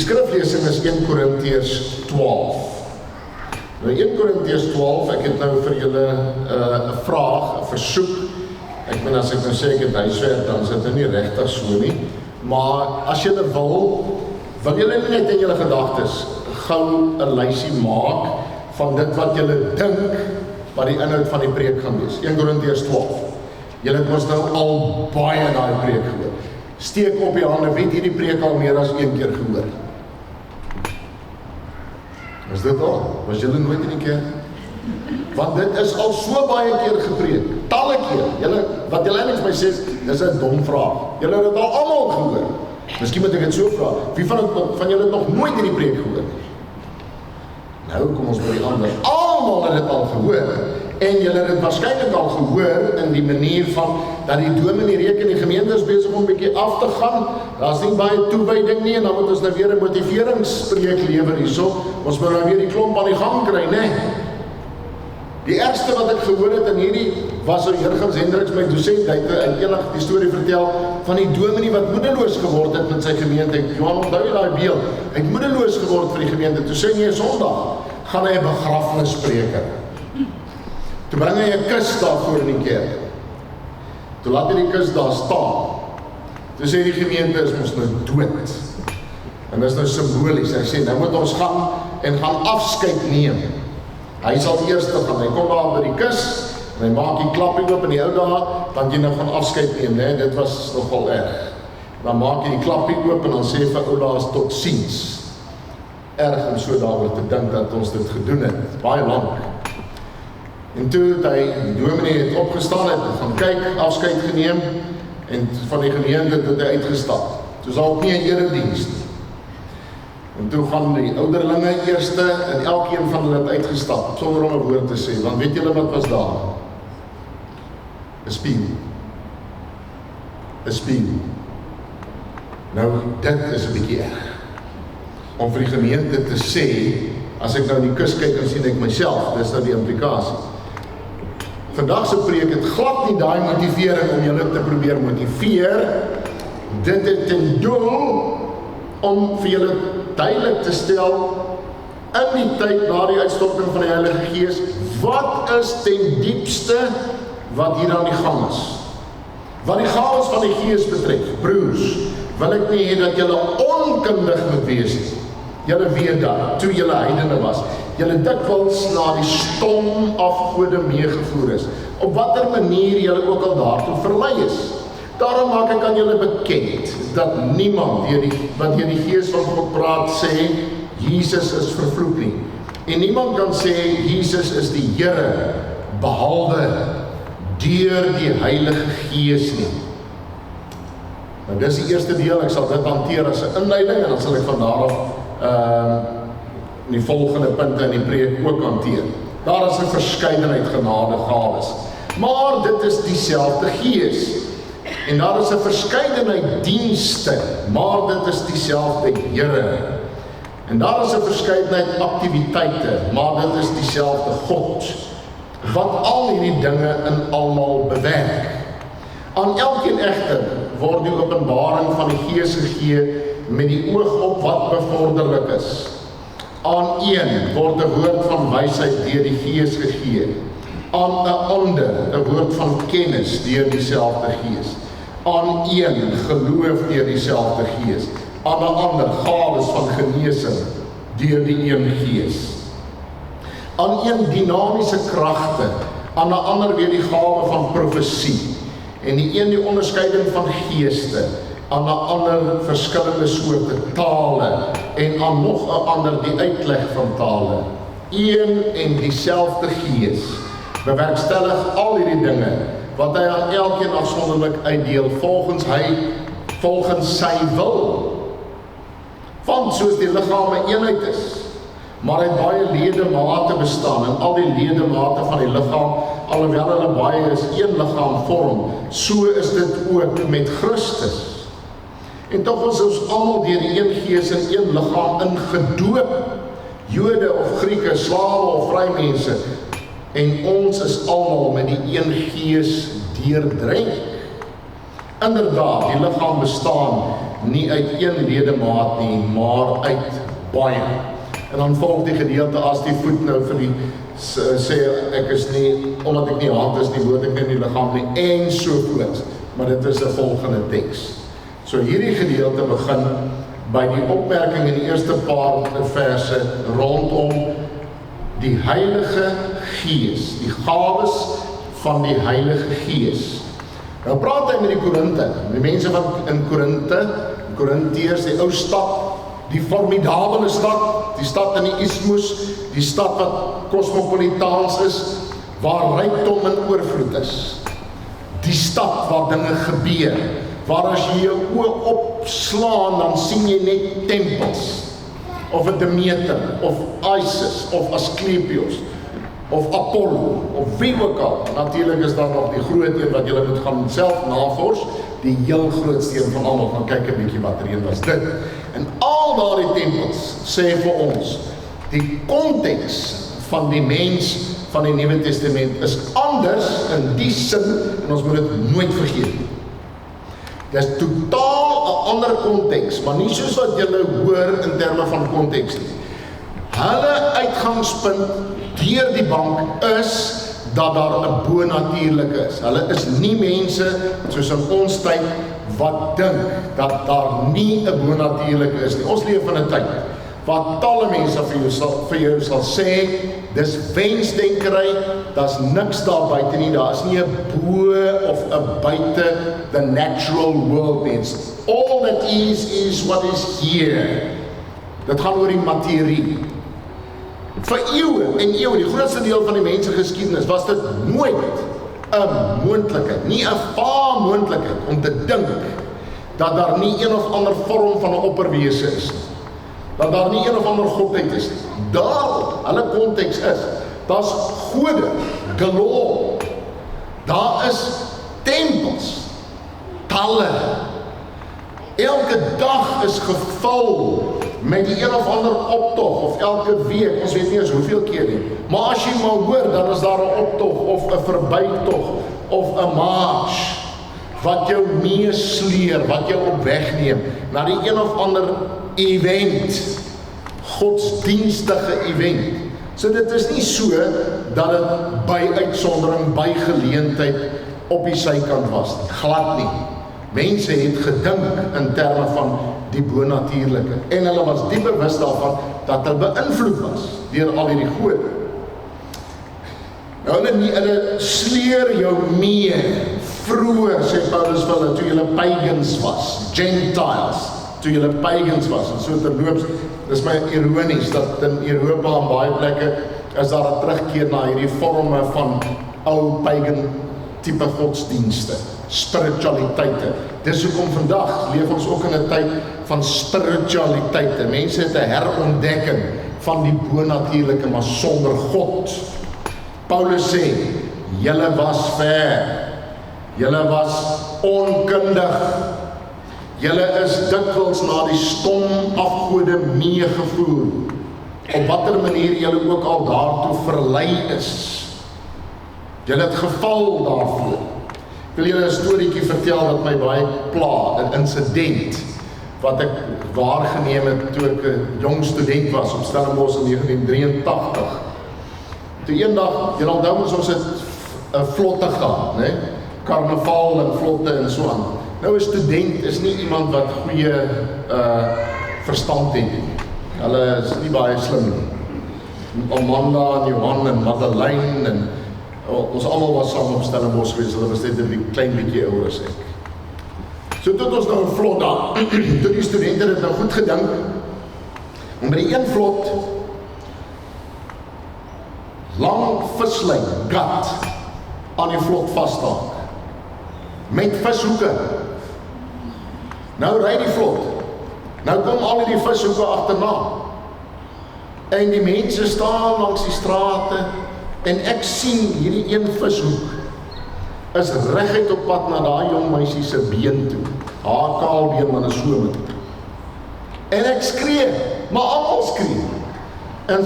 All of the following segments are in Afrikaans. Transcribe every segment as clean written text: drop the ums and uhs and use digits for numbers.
skriflesing is 1 Korintiërs 12. Nou 1 Korintiërs 12, ek het nou vir julle 'n vraag, 'n versoek. Ek bedoel as ek nou sê ek het huiswerk, dan is dit nou nie regtig so nie. Maar as julle wil julle nie net in julle gedagtes gou 'n lysie maak van dit wat julle dink wat die inhoud van die preek gaan wees. 1 Korintiërs 12. Julle het mos nou al baie daai preek gehoor. Steek op die hande, wie het hierdie preek al meer as 1 keer gehoor? Is dit al? Was julle nooit in die kerk? Want dit is al so baie keer gepreek, talle keer. Wat julle eintlik my sê, dis 'n dom vraag. Julle het dit al almal gehoor. Miskien moet ek dit so vra. Wie van julle het nog nooit hierdie preek gehoor? Nou kom ons by die ander. Almal het dit al gehoor. En julle het dit waarskynlik al gehoor in die manier van dat die dominee reken die gemeente is besig om 'n bietjie af te gaan. Daar's nie baie toewyding nie en dan moet ons nou weer 'n motiveringspreek lewer hierso. Ons moet nou weer die klomp aan die gang kry, né? Die ergste wat ek gehoor het in hierdie was ou Jurgens Hendriks, my dosent, hy het eendag die storie vertel van die dominee wat moedeloos geword het met sy gemeente. Johan, onthou jy daai beeld? Hy het moedeloos geword vir die gemeente. Toe sê hy Sondag gaan hy 'n begrafnis preek. Toe bring hy 'n kus daar voor in die kerk. Toe laat hy die kus daar staan. Toe sê die gemeente is ons nou dood. En dis nou simbolies. Hy sê nou moet ons gaan afskeid neem. Hy sal eers gaan. Hy kom daar by die kus en hy maak die klappie oop in die ou dae, want jy nou gaan afskeid neem, né? Dit was nogal erg. Dan maak jy die klappie oop en dan sê vir oulaas tot ziens. Erg om so daaroor te dink dat ons dit gedoen het, baie lank. En toe het die dominee het opgestaan, het gaan kyk, afskeid geneem, en van die gemeente het hy uitgestap. Toe sal ook nie 'n erediens nie. En toe gaan die ouderlinge eerste, en elkeen van hulle het uitgestap, sonder om 'n woord te sê, want weet julle wat was daar? 'n spieël. 'n spieël. Nou, dit is 'n bietjie erg. Om vir die gemeente te sê, as ek nou in die kus kyk en sien ek myself, dis nou die implikasie. Vandag se preek het glad nie daai motivering om julle te probeer motiveer. Dit het ten doel om vir julle duidelik te stel in die tyd na die uitstorting van die Heilige Gees, wat is ten diepste wat hier aan die gang is. Wat die chaos van die Gees betref, broers, wil ek nie hê dat julle onkundig moet wees nie. Julle weet dat, toe julle heidene was, julle dikwels na die stom afgode meegevoer is, op watter manier julle ook al daartoe verlei is. Daarom maak ek aan julle bekend, dat niemand wat deur die Gees van God praat sê, Jesus is vervloek nie. En niemand kan sê, Jesus is die Here, behalwe deur die Heilige Gees nie. Nou dis die eerste deel, ek sal dit hanteer as 'n inleiding, en dan sal ek van daar af die volgende punte in die preek ook hanteer. Daar is 'n verskeidenheid genadegawes, maar dit is dieselfde Gees. En daar is 'n verskeidenheid dienste, maar dit is dieselfde Here. En daar is 'n verskeidenheid aktiwiteite, maar dit is dieselfde God, wat al hierdie dinge in almal bewerk. Aan elkeen egter word die openbaring van die Gees gegee met die oog op wat bevorderlik is. Aan een word 'n woord van wysheid deur die Gees gegee. Aan 'n ander 'n woord van kennis deur dieselfde Gees. Aan een geloof deur dieselfde Gees. Aan 'n ander gawes van genesing deur die een Gees. Aan een dinamiese kragte, aan 'n ander weer die gawe van profesie. En die een die onderskeiding van geeste, aan 'n ander verskillende soorte tale, en aan nog 'n ander die uitleg van tale. Een en dieselfde Gees bewerkstellig al hierdie dinge, wat hy aan elkeen afsonderlik uitdeel, volgens sy wil. Want soos die liggaam 'n eenheid is, maar hy het baie ledemate bestaan, en al die ledemate van die liggaam, alhoewel hulle baie is, een liggaam vorm, so is dit ook met Christus. En tog is ons almal deur die een Gees in een liggaam ingedoop, Jode of Grieke, slawe of vrymense, en ons is almal met die een Gees deurdrink. Inderdaad, die liggaam bestaan nie uit een ledemaat nie, maar uit baie. En dan volg die gedeelte as die voet nou vir die sê ek is nie, omdat ek nie hand is nie, woord ek nie in die liggaam nie, en so voort. Maar dit is 'n volgende teks. So hierdie gedeelte begin by die opmerking in die eerste paar verse rondom die Heilige Gees, die gawes van die Heilige Gees. Nou praat hy met die Korinte, die mense van in Korinteërs, die ou stad, die formidabele stad, die stad in die Isthmus, die stad wat kosmopolitaans is, waar rykdom en oorvloed is. Die stad waar dinge gebeur, waar as jy jou oë opslaan, dan sien jy net tempels, of 'n Demeter, of Isis, of Asklepios, of Apollo, of wie ook al. Natuurlik is daar nog die groot een wat julle moet gaan self navors, die heel grootste een van almal, gaan kyk 'n bietjie wat er een was dit. En al daardie tempels sê vir ons, die konteks van die mens van die Nuwe Testament is anders in die sin, en ons moet dit nooit vergeet. Dit is totaal 'n ander konteks, maar nie soos wat julle hoor in terme van konteks nie. Hulle uitgangspunt deur die bank is dat daar 'n bonatuurlike is. Hulle is nie mense soos in ons tyd wat dink dat daar nie 'n bonatuurlike is nie. Ons leef in 'n tyd wat talle mense vir jou sal sê, dis wensdenkery, daar's niks daar buite nie, daar is nie 'n bo of 'n buite the natural world nie. All that is what is here. Dit gaan oor die materie. Vir eeue en eeue, die grootste deel van die mensgeskiedenis, was dit nooit 'n moontlikheid, nie 'n moontlikheid om te dink dat daar nie een of ander vorm van 'n opperwese is nie. Dat daar nie een of ander godheid is nie. Daar, hulle konteks is, daar's gode, galore. Daar is tempels, talle. Elke dag is gevul met die een of ander optog, of elke week, ons weet nie eens hoeveel keer nie. Maar as jy maar hoor, dan is daar 'n optog, of 'n verbytog, of 'n march, wat jou meesleer, wat jou op weg neem, na die een of ander event, godsdienstige event. So dit is nie so, dat het by uitsondering, by geleentheid, op die sykant was, glad nie. Mense het gedink in terme van die bonatuurlike, en hulle was diep bewus daarvan, dat hulle beïnvloed was, deur al hierdie gode. Nou hulle sleer jou mee, vroeër, sê Paulus vir hulle, toe julle pagans was, Gentiles, toe julle pagans was, en so terloops, dis my ironies, dat in Europa en baie plekke, is daar 'n terugkeer na hierdie vorme van ou pagan tipe godsdienste, spiritualiteite. Dis hoekom vandag leef ons ook in 'n tyd van spiritualiteite. Mense het 'n herontdekking van die bonatuurlike, maar sonder God. Paulus sê, julle was ver, julle was onkundig, julle is dikwels na die stom afgode meegevoer, op watter manier julle ook al daartoe verlei is. Julle het geval daarvoor. Ek wil julle 'n storieetjie vertel wat my baie pla, 'n insident wat ek waargeneem het toe ek 'n jong student was op Stellenbosch in 1983. Toe eendag, julle onthou ons het 'n vlotte gehad, né? Karnaval en vlotte en so aan. Nou 'n student is nie iemand wat goeie verstand het nie. Hulle is nie baie slim nie. Amanda en Johan en Madeleine en ons almal was saam op Stellenbosch gewees, hulle was net 'n klein bietjie ouer as ek. So toe het ons nou 'n vlot daar, toe die studente het nou goed gedink, om by die een vlot, lang vislyn, gat, aan die vlot vasstaak, met vishoeke. Nou ry die vlot, nou kom al die vishoeke agterna, en die mense staan langs die strate, en ek sien hierdie een vishoek is reguit op pad na daai jong meisie se been toe. Haar kaalbeen, maar is so met. En ek skree, maar almal skree. En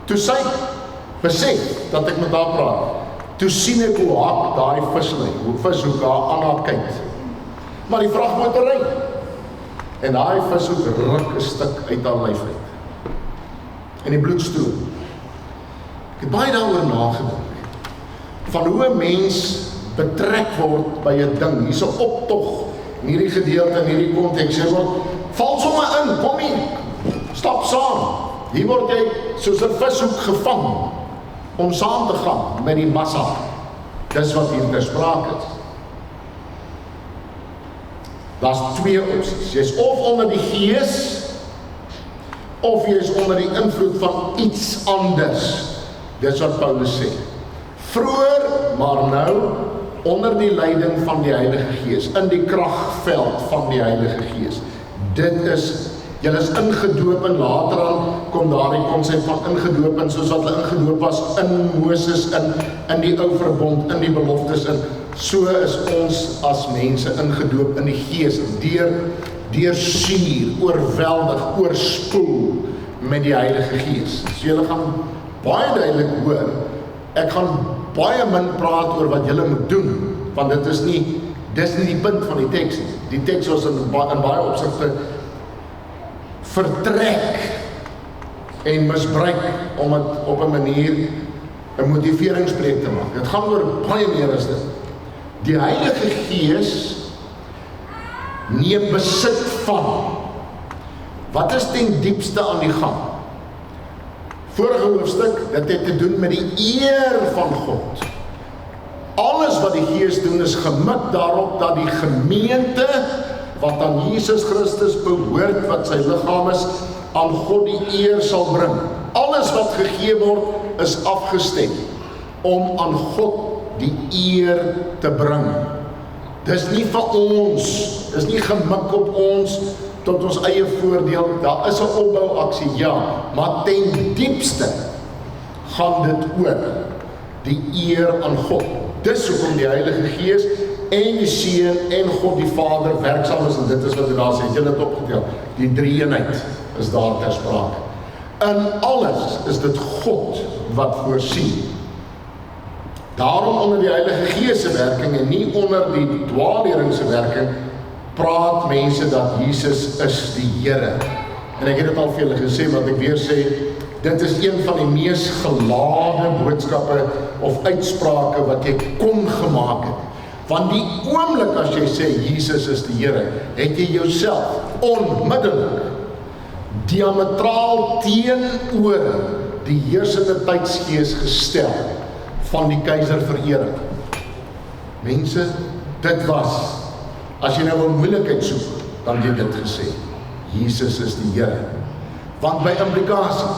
toe sy besef dat ek met haar praat, toe sien ek hoe hak daai vishoek haar aan haar kyk. Maar die vragmotor ry. En daai vishoek ruk 'n stuk uit haar lyf uit. En die bloed stroom. Ek het baie daaroor nagedink. Van hoe 'n mens betrek word by 'n ding. Hier's 'n optog in hierdie gedeelte, in hierdie konteks. Jy word, val sommer in, kom hier, stap saam. Hier word jy soos 'n vishoek gevang om saam te gaan met die massa. Dis wat hier ter sprake is. Daar's twee opsies. Jy's of onder die gees, of jy's onder die invloed van iets anders. Dis wat Paulus sê. Vroeër, maar nou onder die leiding van die Heilige Gees, in die kragveld van die Heilige Gees. Dit is, julle is ingedoop en later aan kom daardie konsep van ingedoop en soos wat hulle ingedoop was in Moses, in die ou verbond, in die beloftes in. So is ons as mense ingedoop in die Gees, deur suur, oorweldig, oorspoel met die Heilige Gees. So julle gaan baie duidelik hoor, ek gaan baie min praat oor wat julle moet doen, want dis nie die punt van die teks. Die teks was in baie opsigte vertrek en misbruik om het op 'n manier 'n motiveringspreek te maak. Dit gaan oor baie meer as dit. Die Heilige Gees neem besit van. Wat is ten diepste aan die gang? Vorige hoofstuk, dit het te doen met die eer van God. Alles wat die Gees doen is gemik daarop dat die gemeente wat aan Jesus Christus behoort, wat sy liggaam is, aan God die eer sal bring. Alles wat gegee word is afgestem om aan God die eer te bring. Dis nie vir ons, dis nie gemik op ons tot ons eie voordeel. Daar is 'n opbouaksie, ja, maar ten diepste gaan dit oor die eer aan God. Dis hoekom die Heilige Gees en die Seun en God die Vader werksaam is, en dit is wat hy daar sê, julle het opgetel, die drie-eenheid is daar ter sprake. In alles is dit God wat voorsien. Daarom onder die Heilige Gees se werking en nie onder die dwaallering se werking, praat mense dat Jesus is die Here. En ek het dit al vir julle gesê, wat ek weer sê, dit is een van die mees gelade boodskappe of uitsprake wat jy kon gemaak het. Want die oomblik as jy sê Jesus is die Here, het jy jouself onmiddellik diametraal teenoor die heersende tydsgees gestel van die keiserverering. Mense, dit was, as jy nou 'n moeilikheid soek, dan het jy dit gesê. Jesus is die Here. Want by implikasie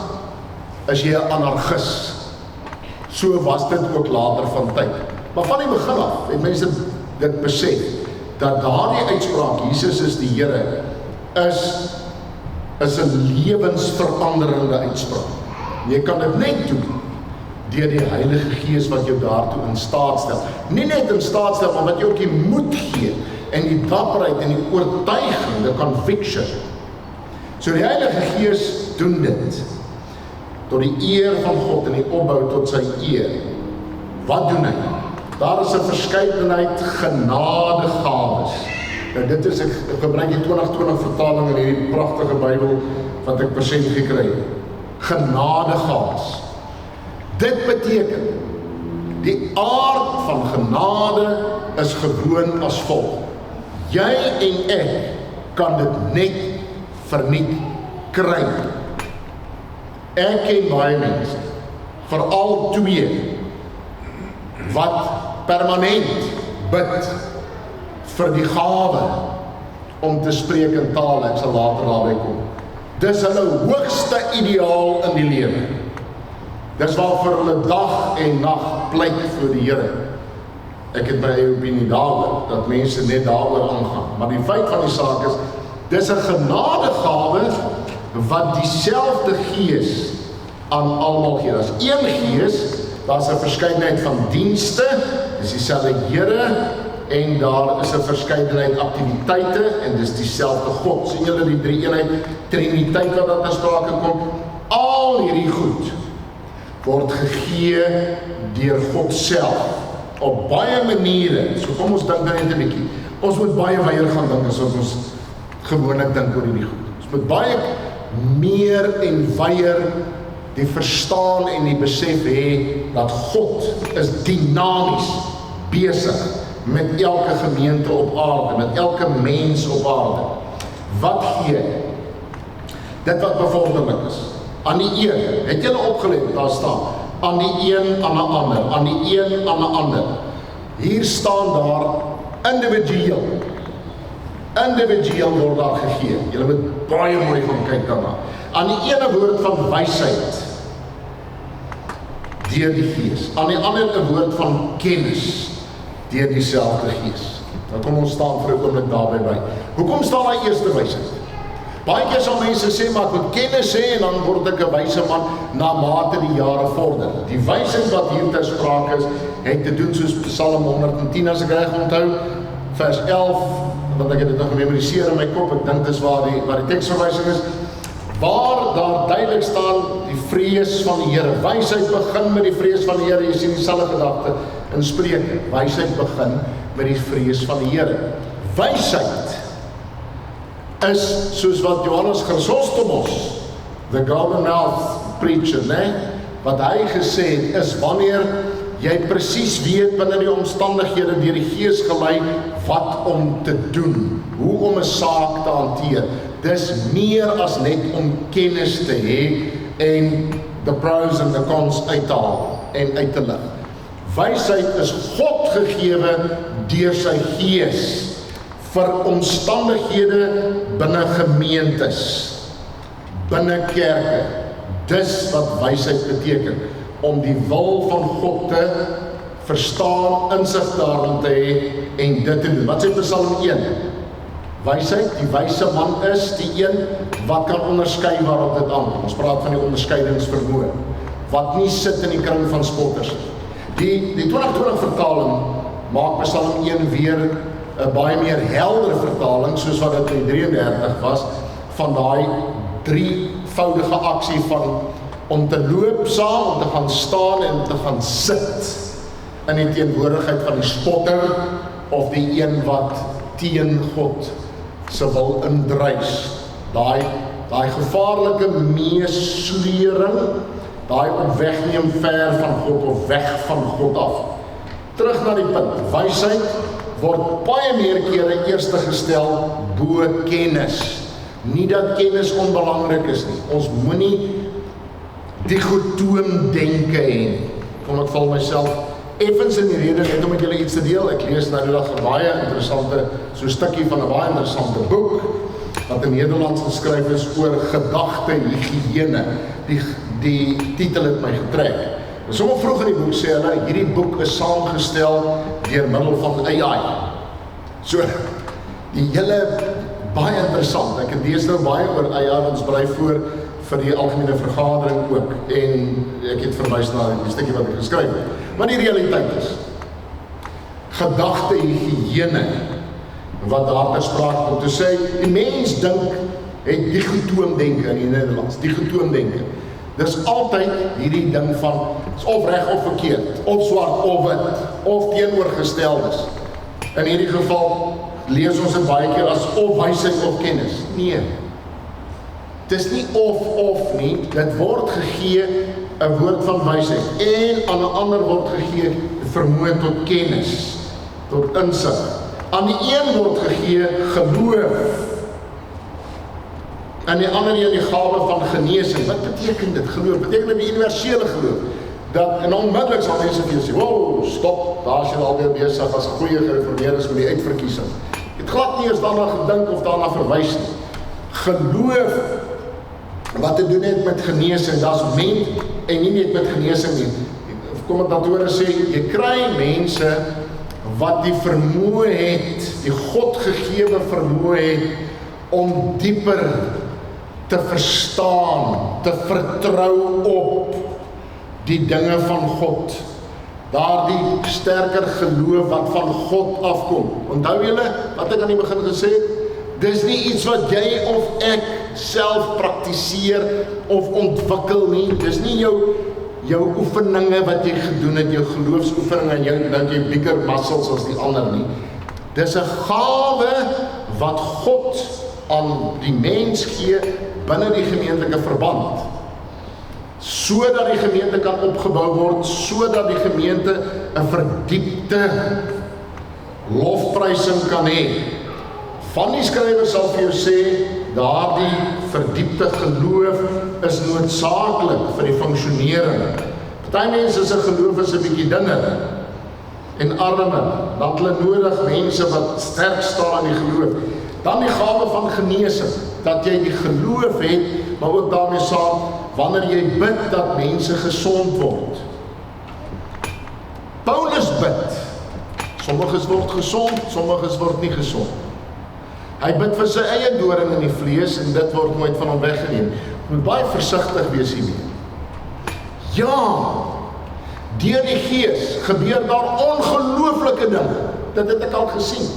is jy 'n anarchis. So was dit ook later van tyd. Maar van die begin af het mense dit besef, dat daardie uitspraak, Jesus is die Here, is 'n lewensveranderende uitspraak. Jy kan dit net doen deur die Heilige Gees wat jou daartoe in staat stel. Nie net in staat stel, maar wat jou ook die moed gee, en die dapperheid, en die oortuiging, die conviction. So die Heilige Gees doen dit, tot die eer van God en die opbou tot sy eer. Wat doen hy? Daar is 'n verskeidenheid genadegawes. Nou dit is, ek gebruik die 2020 vertaling in hierdie pragtige Bybel, wat ek persent gekry het. Genadegawes. Dit beteken, die aard van genade is gewoon as volg. Jy en ek kan dit net verniet kry. Ek ken baie mense, veral twee, wat permanent bid vir die gawe om te spreek in tale. Ek sal later daarby kom. Dis hulle hoogste ideaal in die lewe. Dis waarvoor hulle dag en nag pleit voor die Here. Ek het my eie opinie daaroor, dat mense net daaroor aangaan. Maar die feit van die saak is, dis 'n genadegawe wat dieselfde Gees aan almal gee. Daar's een Gees, daar's 'n verskeidenheid van dienste, dis dieselfde Here, en daar is 'n verskeidenheid aktiwiteite, en dis dieselfde God. Sien julle die drie-eenheid, Triniteit wat daar ter sprake kom? Al hierdie goed word gegee deur God self, op baie maniere. So kom ons dink net 'n bietjie. Ons moet baie weier gaan dink as ons gewoonlik dink oor hierdie goed. Ons moet baie meer en wyer die verstaan en die besef hê dat God is dinamies besig met elke gemeente op aarde, met elke mens op aarde. Wat gee? Dit wat bevorderlik is. Aan die een, het julle opgelet, daar staan, aan die een, aan die ander, aan die een, aan die ander. Hier staan daar individueel. Individueel word daar gegee. Julle moet baie mooi gaan kyk daarna. Aan die ene woord van wysheid, deur die Gees. Aan die ander 'n woord van kennis, deur dieselfde Gees. Nou kom ons staan vir 'n oomblik daarby by. Hoekom staan daar eerste wysheid? Baie keer sal mense sê, maar ek moet kennis hê en dan word ek 'n wyse man na mate die jare vorder. Die wysheid wat hier ter sprake is, het te doen soos Psalm 110 as ek reg onthou, vers 11, want ek het dit nog gememoriseer in my kop, ek dink dis waar die teksverwysing is, waar daar duidelik staan, die vrees van die Here. Wysheid begin met die vrees van die Here. Jy sien dieselfde gedagte in Spreuke. Wysheid begin met die vrees van die Here. Wysheid is soos wat Johannes Chrysostomos, the Golden Mouth preacher, wat hy gesê het, is wanneer jy presies weet binne die omstandighede deur die Gees gelei wat om te doen, hoe om 'n saak te hanteer. Dis meer as net om kennis te hê en the pros and the cons uit te haal en uit te lig. Wysheid is God gegewe deur sy Gees vir omstandighede binne gemeentes, binne kerke. Dis wat wysheid beteken, om die wil van God te verstaan, insig daarin te hê en dit te doen. Wat sê Psalm 1? Wysheid, die wyse man is die een wat kan onderskei waarop dit aankom. Ons praat van die onderskeidingsvermoë, wat nie sit in die kring van spotters. Die 2020 vertaling maak Psalm 1 weer 'n baie meer helder vertaling, soos wat dit in 33 was, van daai drievoudige aksie van om te loop saam, om te gaan staan en te gaan sit in die teenwoordigheid van die spotter of die een wat teen God se wil indruis. Daai gevaarlike meesleuring, daai op wegneem ver van God of weg van God af. Terug na die punt, wysheid word baie meer kere eerste gestel bo kennis. Nie dat kennis onbelangrik is nie. Ons moenie digotoomdenke hê. Kom ek val myself effens in die rede net om met julle iets te deel. Ek lees nou die dag 'n baie interessante, so 'n stukkie van 'n baie interessante boek wat in Nederlands geskryf is oor gedagtehigiëne. Die titel het my getrek. Sommer vroeg in die boek sê hulle, hierdie boek is saamgestel deur middel van AI. So, die hele baie interessant. Ek het deesdae baie oor AI, want ons berei voor vir die algemene vergadering ook, en ek het verwys na die stukkie wat ek geskryf het. Maar die realiteit is, gedagtehigiëne, wat daar ter sprake kom, te sê, die mens dink, het digotoomdenke in die Nederlands, digotoomdenke. Dis altyd hierdie ding van, is of reg of verkeerd, of swart of wit, of teenoorgesteldes. In hierdie geval, lees ons dit baie keer as of wysheid of kennis. Nee. Dis nie of nie, dit word gegee 'n woord van wysheid en aan 'n ander word gegee vermoë tot kennis, tot insig. Aan die een word gegee geloof, en die ander een die gawe van genesing. Wat beteken dit geloof? Beteken dit die universele geloof? Dat en onmiddellik sal mense vir jou sê, "Wow, stop, daar is jy alweer besig as goeie gereformeerdes met die uitverkiesing." Ek het glad nie eens daarna gedink of daarna verwys nie. Geloof wat te doen het met genesing, dat is ment en nie net met genesing nie. Kommentatore sê, jy kry mense wat die vermoë het, die God gegewe vermoë het, om dieper te verstaan, te vertrou op die dinge van God. Daardie sterker geloof wat van God afkom. Onthou julle wat ek aan die begin gesê het? Dis nie iets wat jy of ek self praktiseer of ontwikkel nie. Dis nie jou oefeninge wat jy gedoen het, jou geloofsoefeninge en jou dat jy bigger muscles as die ander nie. Dis 'n gawe wat God aan die mens gee binne die gemeentelike verband, sodat die gemeente kan opgebou word, sodat die gemeente 'n verdiepte lofprysing kan hê. Van die skrywer sal vir jou sê, daardie verdiepte geloof is noodsaaklik vir die funksionering. Party mense se geloof is 'n bietjie dunner en armer, dan het hulle nodig mense wat sterk staan in die geloof. Dan die gawe van genesing, dat jy die geloof het, maar ook daarmee saam, wanneer jy bid dat mense gesond word. Paulus bid, sommiges word gesond, sommiges word nie gesond. Hy bid vir sy eie doring in die vlees en dit word nooit van hom weggeneem. Moet baie versigtig wees hiermee. Ja, deur die Gees gebeur daar ongelooflike dinge. Dit het ek al gesien.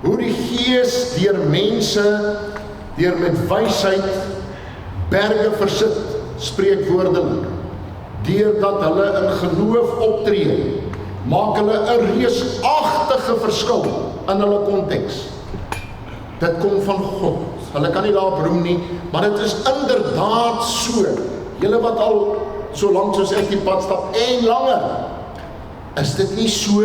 Hoe die Gees deur mense, deur met wysheid berge versit, spreekwoordelik. Deurdat hulle in geloof optree, maak hulle 'n reusagtige verskil in hulle konteks. Dit kom van God. Hulle kan nie daarop roem nie, maar dit is inderdaad so. Julle wat al so lank soos ek die pad stap en langer, is dit nie so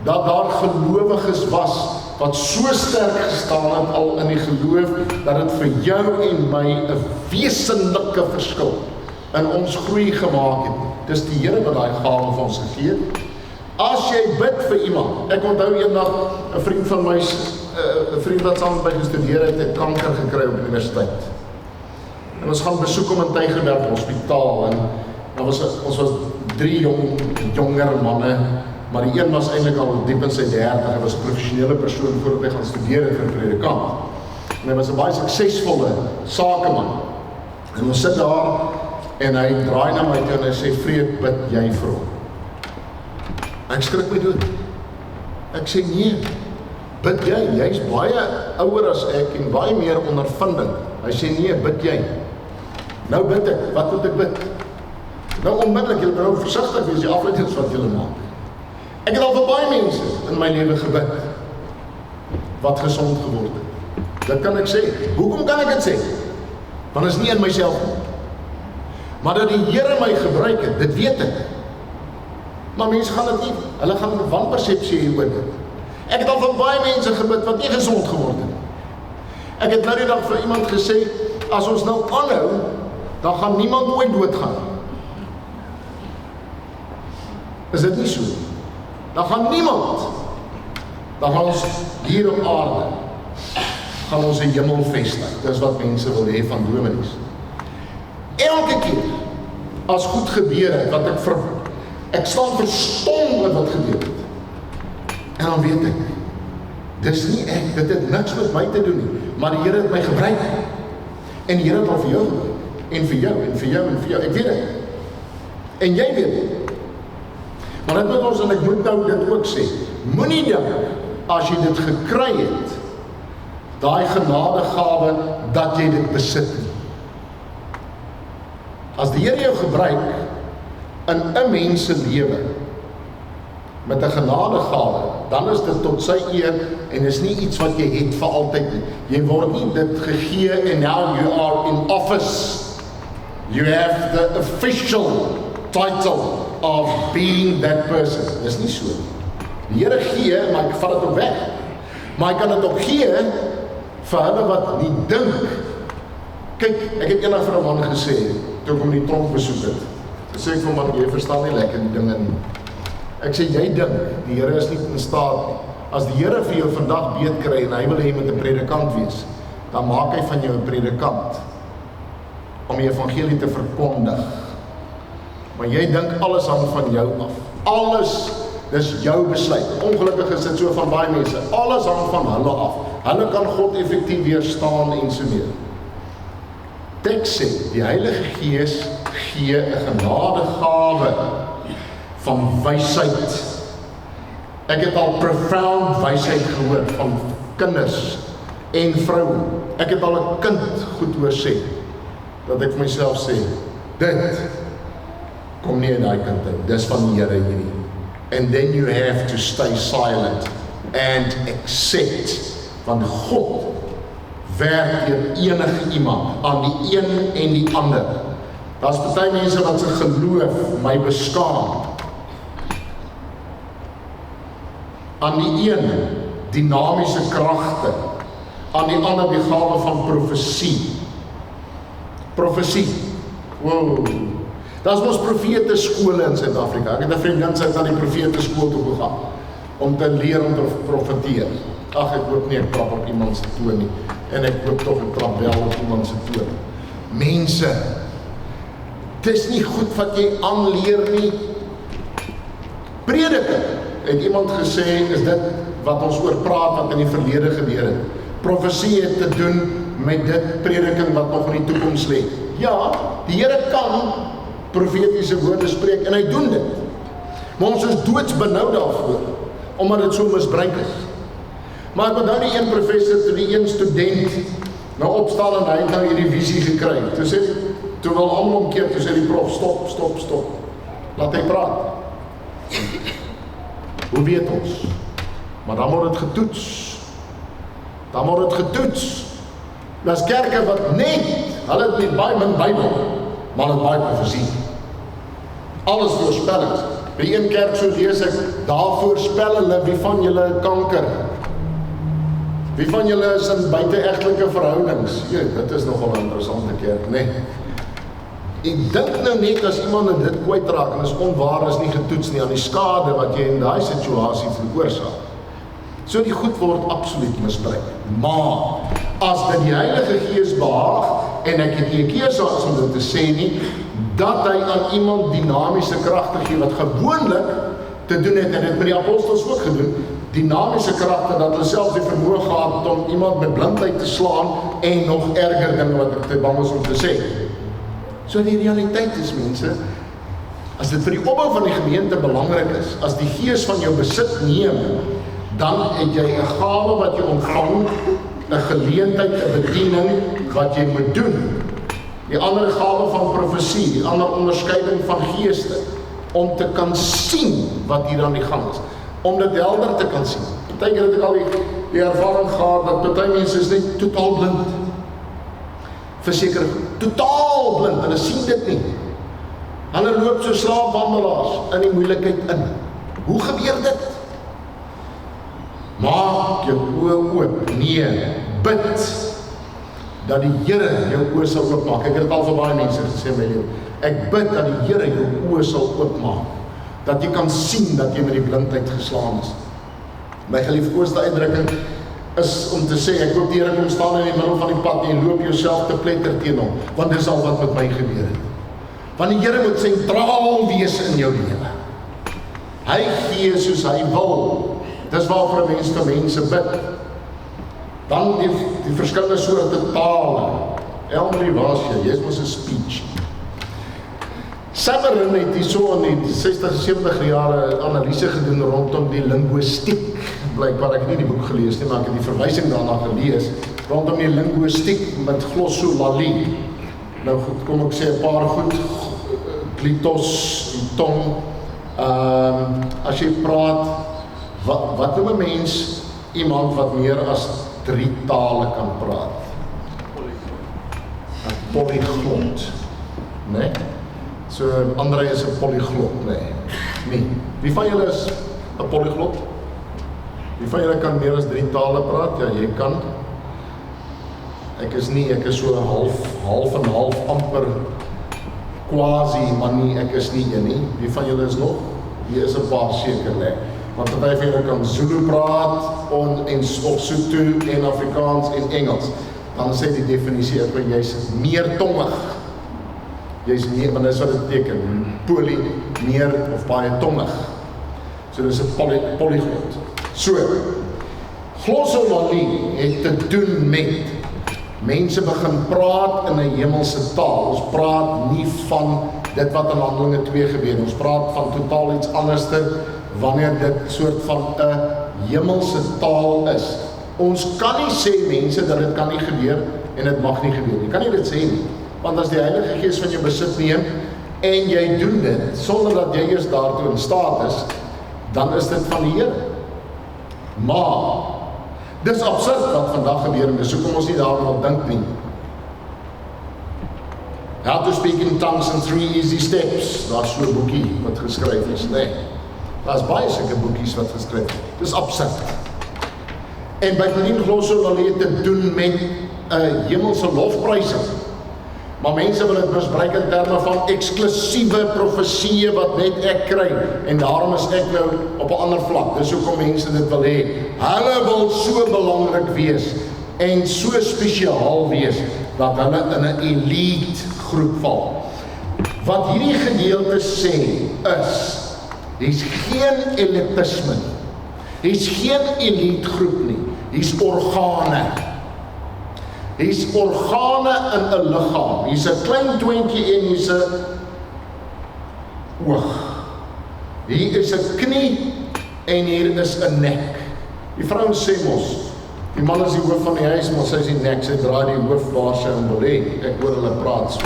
dat daar gelowiges was wat so sterk gestaan het al in die geloof, dat dit vir jou en my 'n wesenlike verskil in ons groei gemaak het. Dis die Here wat daai gawe vir ons gegee het. As jy bid vir iemand, ek onthou eendag 'n vriend van my, 'n vriend wat saam met my gestudeer het kanker gekry op universiteit. En ons gaan besoek hom in Tygerberg Hospitaal en ons was 3 jonger manne, maar die een was eintlik al diep in sy 30, hy was 'n professionele persoon voordat hy gaan studeer het vir 'n predikant. En hy was 'n baie suksesvolle sakeman. En ons sit daar en hy draai na my toe en hy sê, "Vreed, bid jy vir hom?" Ek skrik my dood. Ek sê, "Nee, bid jy, jy's baie ouer as ek en baie meer ondervinding." Hy sê, "Nee, bid jy." Nou bid ek, wat moet ek bid? Nou onmiddellik, julle moet nou versigtig wees die afleidings wat julle maak. Ek het al vir baie mense in my lewe gebid wat gesond geword het. Dit kan ek sê. Hoekom kan ek dit sê? Want is nie in myself nie. Maar dat die Here my gebruik het, dit weet ek. Maar mense gaan dit nie, hulle gaan 'n wanpersepsie hê oor dit. Ek het al vir baie mense gebid wat nie gesond geword het. Ek het nou die dag vir iemand gesê, as ons nou aanhou, dan gaan niemand ooit doodgaan. Is dit nie so? Dan gaan niemand, dan gaan ons hier op aarde, gaan ons 'n hemel vestig. Dis wat mense wil hê van dominees. Elke keer, as goed gebeur het, wat ek staan verstom met wat gebeur het. En dan weet ek, dis nie ek, dit het niks met my te doen nie, maar die Here het my gebruik. En die Here het al vir jou gebruik, en vir jou, en vir jou, en vir jou, ek weet dit. En jy weet dit. Maar dit moet ons, en ek moet nou dit ook sê, moenie dink, as jy dit gekry het, daai genadegawe, dat jy dit besit nie. As die Here jou gebruik, in 'n mens se lewe, met 'n genadegawe, dan is dit tot sy eer, en is nie iets wat jy het vir altyd nie. Jy word nie dit gegee, en now you are in office. You have the official title of being that person. Dis nie so. Die Here gee, maar ek vat dit ook weg. Maar hy kan dit ook gee, vir hulle wat nie dink. Kyk, ek het eendag vir 'n man gesê, toe ek hom die tronk besoek het, sê ek vir hom, man, jy verstaan nie lekker die dinge nie. Ek sê, jy dink, die Here is nie in staat nie. As die Here vir jou vandag beet kry, en hy wil hê jy moet 'n predikant wees, dan maak hy van jou 'n predikant, om die evangelie te verkondig. Maar jy dink alles hang van jou af. Alles, dis jou besluit. Ongelukkig is dit so van baie mense. Alles hang van hulle af. Hulle kan God effektief weerstaan en so meer. Teks sê, die Heilige Gees gee 'n genadegawe van wysheid. Ek het al profound wysheid gehoor van kinders en vroue. Ek het al 'n kind goed hoor sê, dat ek vir myself sê, dit kom nie in daai kant uit, dis van die Here hierdie. And then you have to stay silent and accept, want God werk deur enige iemand, aan die een en die ander. Daar's party mense wat se geloof my beskaam. Aan die een, dinamiese kragte, aan die ander die gawe van profesie. Profesie. Wow. Daar's mos profete skole in Suid-Afrika. Ek het 'n vriendin, sy het na die profete skool toe gegaan om te leer om te profeteer. Ag, ek hoop nie ek trap op iemand se toon nie. En ek hoop tog ek trap wel op iemand se toon. Mense, dis nie goed wat jy aanleer nie. Prediker, het iemand gesê, is dit wat ons oor praat wat in die verlede gebeur het. Profesie het te doen met dit prediking wat nog in die toekoms lê. Ja, die Here kan profetiese woorde spreek en hy doen dit. Maar ons is doodsbenou daarvoor, omdat dit so misbruik is. Maar ek onthou die een professor, toe die een student nou opstaan en hy het nou hierdie visie gekry. Toe wil almal omkeer, toe sê die prof, stop. Laat hy praat. Hoe weet ons? Maar dan word dit getoets. Daar's kerke wat net, hulle het nie baie min Bybel, maar hulle het baie profesie. Alles voorspellings. By een kerk so lees ek, daar voorspel hulle wie van julle kanker. Wie van julle is in buite-egtelike verhoudings? Dit is nogal 'n interessante kerk, nee. Ek dink nou net as iemand dit kwytraak en is onwaar, is nie getoets nie aan die skade wat jy in daai situasie veroorsaak. So die goed word absoluut misbruik. Maar as dit die Heilige Gees behaag, en ek het nie 'n keuse om dit te sê nie, dat hy aan iemand dinamiese kragte gee wat gewoonlik te doen het, en dit met die apostels ook gedoen, dinamiese kragte, dat hulle selfs die vermoë gehad om iemand met blindheid te slaan en nog erger dinge wat ek te bang is om te sê. So die realiteit is, mense, as dit vir die opbou van die gemeente belangrik is, as die Gees van jou besit neem, dan het jy 'n gawe wat jy ontvang, 'n geleentheid, 'n bediening wat jy moet doen. Die ander gawe van profesie, die ander onderskeiding van geeste, om te kan sien wat hier aan die gang is, om dit helder te kan sien. Partykeer het ek al die ervaring gehad dat party mense is net totaal blind. Verseker, totaal blind, hulle sien dit nie. Hulle loop so slaapwandelaars in die moeilikheid in. Hoe gebeur dit? Maak jou oë oop. Nee, bid dat die Here jou oë sal oopmaak. Ek het dit al vir baie mense gesê in my lewe. Ek bid dat die Here jou oë sal oopmaak, dat jy kan sien dat jy met die blindheid geslaan is. My geliefkoeste uitdrukking is om te sê, ek hoop die Here kom staan in die middel van die pad en jy loop jouself te pletter teen hom, want dis al wat met my gebeur het. Want die Here moet sentraal wees in jou lewe. Hy gee soos hy wil. Dis waarvoor mense vir mense bid. Dan die verskillende soorte tale. Elmarie, waar is jy? Jy is mos 'n speech. Samarin het hier so in die 60, 70 jare analise gedoen rondom die linguïstiek. Blykbaar, ek het nie die boek gelees nie, maar ek het die verwysing daarna gelees, rondom die linguïstiek met glossolalie. Nou goed, kom ek sê 'n paar goed, klitos, die tong, as jy praat, wat noem 'n mens iemand wat meer as 3 tale kan praat? Polyglot, nee? So, André is 'n polyglot, nee. Wie van julle is 'n polyglot? Wie van julle kan meer as 3 tale praat? Ja, jy kan. Ek is so half en half amper quasi, maar nie, ek is nie een nie. Wie van julle is nog? Hier is 'n paar seker, nee. Want party van julle kan Zulu praat, en Sotho en Afrikaans en Engels. Dan sê die definisie, jy's meertongig. Jy's nie, want dis wat dit beteken, poly, meer of baie tongig. So dis 'n polyglot. So, glossolalie het te doen met mense begin praat in 'n hemelse taal. Ons praat nie van dit wat in Handelinge 2 gebeur. Ons praat van totaal iets anderste wanneer dit soort van 'n hemelse taal is. Ons kan nie sê mense dat dit kan nie gebeur en dit mag nie gebeur. Jy kan nie dit sê nie. Want as die Heilige Gees van jou besit neem en jy doen dit sonder dat jy eers daartoe in staat is, dan is dit van die Here. Maar Dis absurd wat vandag gebeur en dis hoekom ons nie daaroor wil dink nie. How to Speak in Tongues in 3 Easy Steps. Daar's so 'n boekie wat geskryf is, nee. Daar's baie sulke boekies wat geskryf is. Dis absurd. En bydien glossolalie het te doen met hemelse lofprysing. Maar mense wil dit misbruik in terme van eksklusiewe profesieë wat net ek kry. En daarom is ek nou op 'n ander vlak. Dis hoekom mense dit wil hê. Hulle wil so belangrik wees en so spesiaal wees dat hulle in 'n elite groep val. Wat hierdie gedeelte sê is, hier's geen elitisme nie. Hier's geen elite groep nie. Hier's organe. Hier's organe in 'n liggaam. Hier's 'n klein twintjie en hier's 'n oog. Hier is 'n knie en hier is 'n nek. Die vrou sê mos, die man is die hoof van die huis, maar sy is die nek, sy draai die hoof waar sy in wil hê. Ek hoor hulle praat so.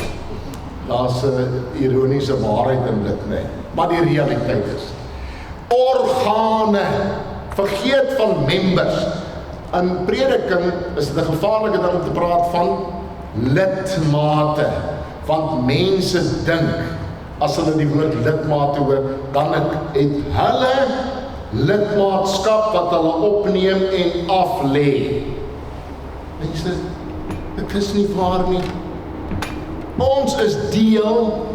Daar's 'n ironiese waarheid in dit, nee. Maar die realiteit is, organe, vergeet van members. In prediking is dit 'n gevaarlike ding om te praat van lidmate, want mense dink, as hulle die woord lidmate hoor, dan het hulle lidmaatskap wat hulle opneem en aflê. Mense, dit is nie waar nie. Ons is deel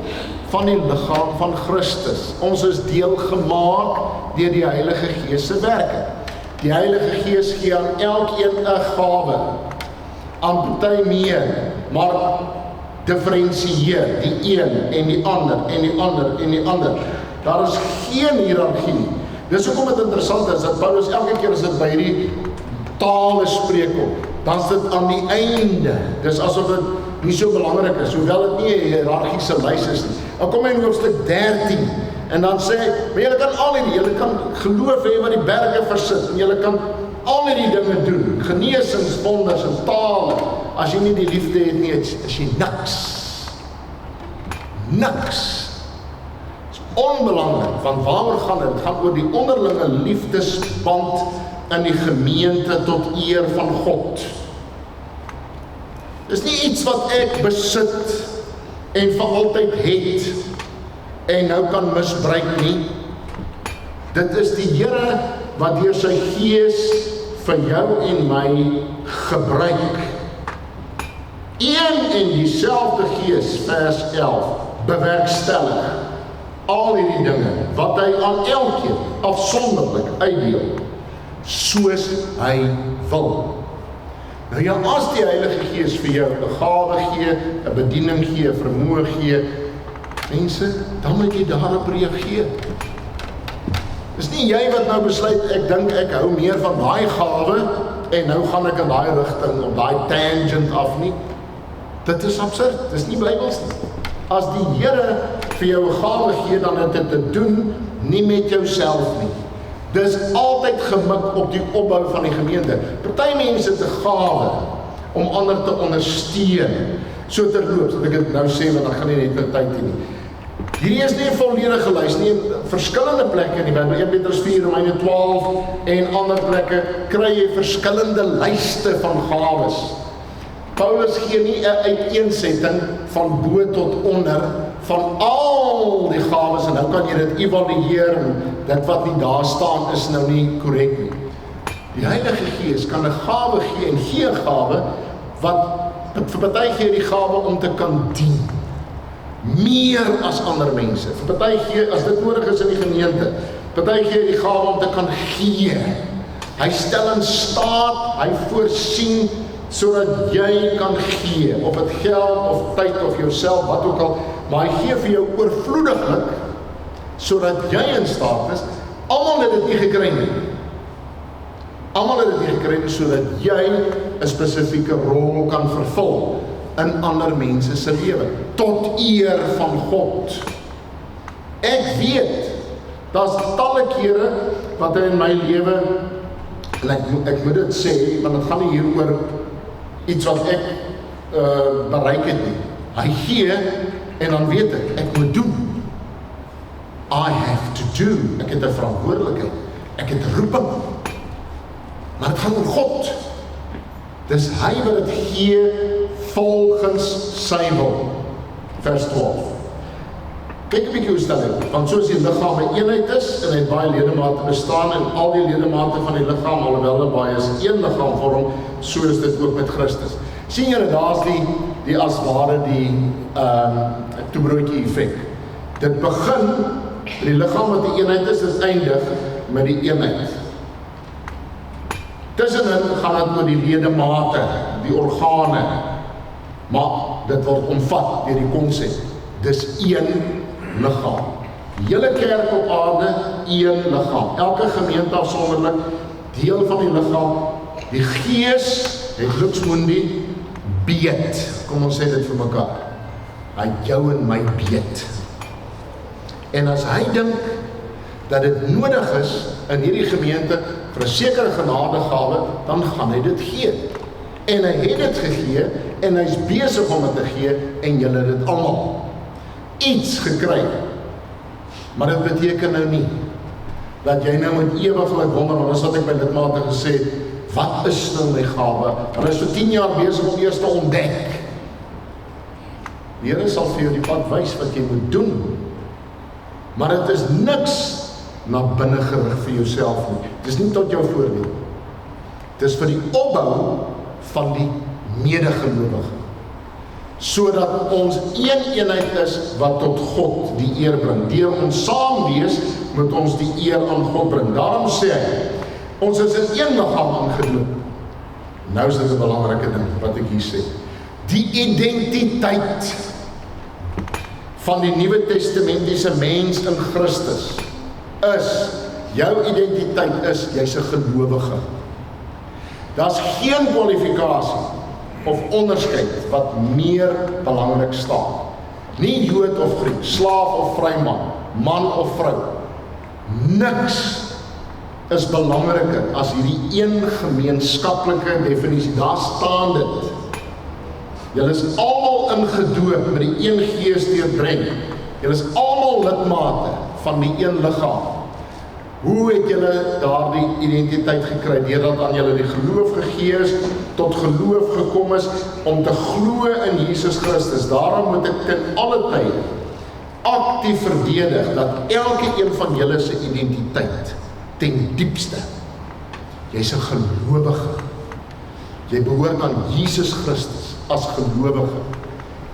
van die liggaam van Christus. Ons is deel gemaak deur die Heilige Gees se werke. Die Heilige Gees gee aan elkeen 'n gawe, aan party meer, maar diferensieer die een en die ander en die ander en die ander. Daar is geen hiërargie nie. Dis hoekom dit interessant is dat Paulus elke keer as dit by hierdie tale spreek op, dan is dit aan die einde. Dis asof dit nie so belangrik is, hoewel dit nie 'n hiërargiese lys is nie. Dan kom hy in hoofstuk 13 en dan sê hy, maar julle kan al hierdie, julle kan geloof hê wat die berge versit en julle kan al hierdie dinge doen, genesings, wonders en tale. As jy nie die liefde het nie, is jy niks. Niks. Dit is onbelangrik, want waaroor gaan dit? Het gaan oor die onderlinge liefdesband in die gemeente tot eer van God. Dis nie iets wat ek besit en vir altyd het en nou kan misbruik nie. Dit is die Here wat deur sy Gees vir jou en my gebruik. Een en dieselfde Gees, vers 11, bewerkstellig al hierdie dinge wat hy aan elkeen afsonderlik uitdeel, soos hy wil. Nou ja, as die Heilige Gees vir jou 'n gawe gee, 'n bediening gee, 'n vermoë gee, mense, dan moet jy daarop reageer. Dis nie jy wat nou besluit, ek dink ek hou meer van daai gawe en nou gaan ek in daai rigting op daai tangent af nie. Dit is absurd, dis nie Bybels nie. As die Here vir jou 'n gawe gee, dan het dit te doen nie met jouself nie. Dis altyd gemik op die opbou van die gemeente. Party mense het 'n gawe om ander te ondersteun. So terloops, dat ek dit nou sê, want dan gaan nie net 'n tyd hê nie. Hierdie is nie 'n volledige lys nie. In verskillende plekke in die Bybel, 1 Petrus 4, Romeine 12 en ander plekke, kry jy verskillende lyste van gawes. Paulus gee nie 'n uiteensetting van bo tot onder van al die gawes en nou kan jy dit evalueer en dit wat nie daar staan is nou nie korrek nie. Die Heilige Gees kan 'n gawe gee en gee 'n gawe wat vir party gee die gawe om te kan dien. Meer as ander mense. Vir party gee as dit nodig is in die gemeente. Party gee die gawe om te kan gee. Hy stel in staat, hy voorsien sodat jy kan gee, of dit geld of tyd of jouself, wat ook al, maar hy gee vir jou oorvloediglik sodat jy in staat is. Almal het dit nie gekry nie. Almal het dit nie gekry nie sodat jy 'n spesifieke rol kan vervul in ander mense se lewe tot eer van God. Ek weet daar's talle kere wat hy in my lewe en ek moet dit sê, want dit gaan nie hier oor iets wat ek bereik het nie. Hy gee en dan weet ek moet doen. I have to do. Ek het 'n verantwoordelikheid. Ek het roeping. Maar dit gaan oor God. Dis hy wat dit gee volgens sy wil. Vers 12. Kyk 'n bietjie hoe stel dit, want soos die liggaam 'n eenheid is, en hy het baie ledemate bestaan, en al die ledemate van die liggaam, alhoewel hulle baie is een liggaam vorm, so is dit ook met Christus. Sien julle, daar's die as ware die toebroodjie effek. Dit begin, die liggaam wat die eenheid is, dit eindig met die eenheid. Tussenin gaan dit oor die ledemate, die organe, maar dit word omvat deur die konsep. Dis een liggaam. Die hele kerk op aarde, een liggaam. Elke gemeente afsonderlik, deel van die liggaam. Die Gees het Lux Mundi beet. Kom ons sê dit vir mekaar. Hy jou en my beet. En as hy dink dat dit nodig is in hierdie gemeente vir 'n sekere genadegawe, dan gaan hy dit gee. En hy het dit gegee en hy's besig om dit te gee en julle het dit almal iets gekry. Maar dit beteken nou nie dat jy nou met ewiglik wonder, want dis wat ek by lidmate gesê het, wat is nou my gawe? Hulle is vir 10 jaar besig om eers te ontdek. Die Here sal vir jou die pad wys wat jy moet doen. Maar dit is niks na binne gerig vir jouself nie. Dit is nie tot jou voordeel. Dit is vir die opbou van die medegelowige. Sodat ons een eenheid is wat tot God die eer bring. Deur ons saam wees, moet ons die eer aan God bring. Daarom sê hy, ons is in een liggaam ingedoop. Nou is dit 'n belangrike ding wat ek hier sê. Die identiteit van die Nuwe Testamentiese mens in Christus is, jou identiteit is, jy's 'n gelowige. Daar's geen kwalifikasie of onderskeid wat meer belangrik staan. Nie Jood of Griek, slaaf of vryman, man of vrou. Niks is belangriker as hierdie een gemeenskaplike definisie. Daar staan dit. Julle is almal ingedoop met die een Gees deurdrenk. Julle is almal lidmate van die een liggaam. Hoe het julle daardie identiteit gekry? Deurdat aan julle die geloof gegee is, tot geloof gekom is, om te glo in Jesus Christus. Daarom moet ek ten alle tye aktief verdedig dat elke een van julle se identiteit ten diepste, jy's 'n gelowige. Jy behoort aan Jesus Christus as gelowige.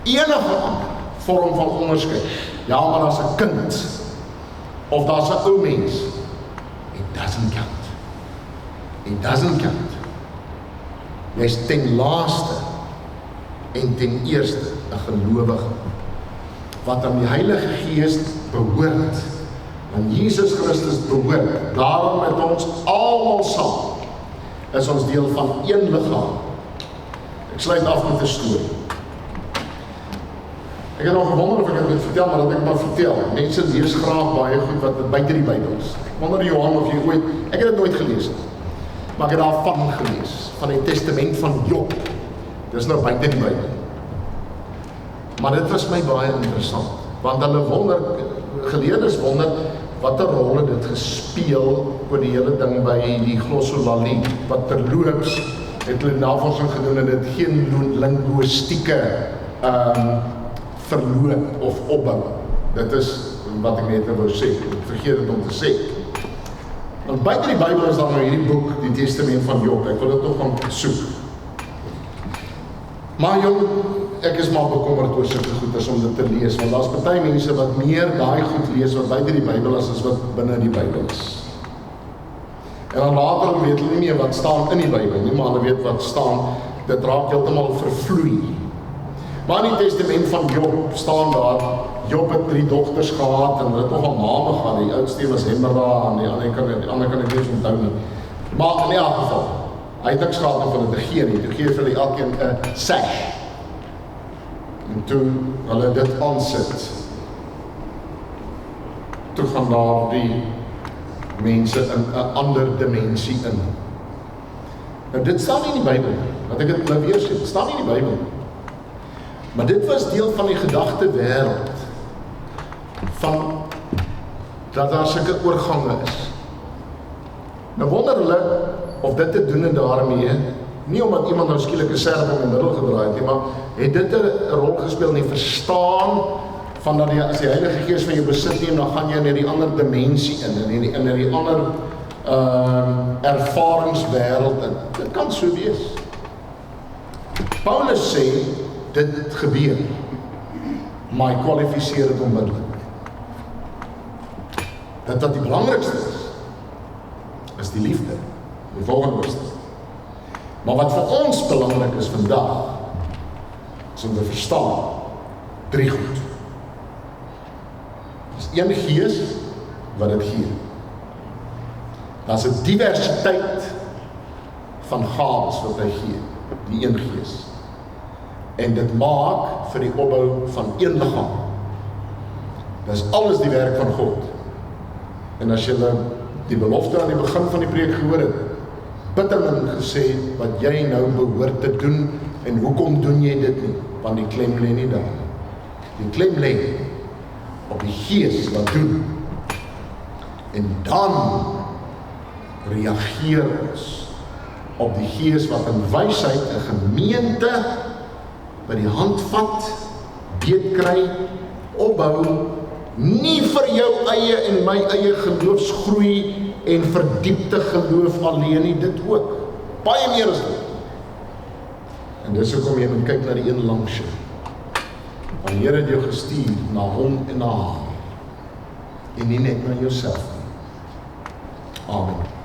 Enige ander vorm van onderskeid, ja, maar as 'n kind of daar's 'n ou mens, it doesn't count. It doesn't count. Jy's ten laaste en ten eerste 'n gelowige wat aan die Heilige Gees behoort, aan Jesus Christus behoort. Daarom met ons almal saam is ons deel van een liggaam. Ek sluit af met 'n storie. Ek het nog gewonder of ek dit moet vertel, maar dat ek maar vertel. Mense lees graag baie goed wat buite die Bybel is. Ek wonder Johan of jy ooit, ek het dit nooit gelees nie, maar ek het daarvan gelees, van die testament van Job. Dis nou buite die Bybel. Maar dit was my baie interessant, want hulle wonder, geleerdes wonder, wat 'n rol het dit gespeel oor die hele ding by die glossolalie, wat terloops het hulle navorsing gedoen en dit geen linguistieke verloop of opbou. Dit is wat ek net wou sê, ek vergeet dit om te sê. Want buite die Bybel is daar nou hierdie boek, die Testament van Job, ek wil dit nog gaan soek. Maar jong, ek is maar bekommerd oor sulke goeders om dit te lees, want daar's baie mense wat meer daai goed lees wat buite die Bybel is as wat binne die Bybel is. En dan later weet hulle nie meer wat staan in die Bybel nie, maar hulle weet wat staan, dit raak heeltemal vervloei. Maar in die testament van Job staan daar, Job het 3 dogters gehad en hulle het nogal name gehad, die oudste was Hemera en die ander kan ek nie eens onthou nie. Maar in elk geval, hy het niks gehad om hulle te gee nie, toe gee vir hulle elkeen 'n sash. En toe hulle dit aansit, toe gaan daar die mense in 'n ander dimensie in. Nou dit staan nie in die Bybel, wat ek dit nou weer sê, dit staan nie in die Bybel. Maar dit was deel van die gedagte wêreld, van dat daar sulke oorgange is. Nou wonder hulle, of dit te doen en daarmee, nie omdat iemand nou skielik 'n serp om in die middel gedraai het nie, maar het dit 'n rol gespeel in die verstaan van dat as die Heilige Gees van jou besit neem, dan gaan jy in die ander dimensie in die ander ervaringswêreld in. Dit kan so wees. Paulus sê, dit gebeur, maar hy kwalifiseer dit onmiddellik. Dat wat die belangrikste is die liefde, die volgende hoofstuk. Maar wat vir ons belangrik is vandag, is om te verstaan, 3 goed. Dis een Gees wat dit gee. Daar's 'n diversiteit van gawes wat hy gee, die een Gees. En dit maak vir die opbou van een liggaam. Dis alles die werk van God. En as jy die belofte aan die begin van die preek gehoor het, bittermin gesê wat jy nou behoort te doen en hoekom doen jy dit nie? Want die klem lê nie daar. Die klem lê op die Gees wat doen. En dan reageer ons op die Gees wat in wysheid 'n gemeente by die hand vat, beetkry, opbou, nie vir jou eie en my eie geloofsgroei en verdiepte geloof alleen nie, dit ook. Baie meer as dit. En dis hoekom jy moet kyk na die een langs jou. Want die Here het jou gestuur na hom en na haar. En nie net na jouself nie. Amen.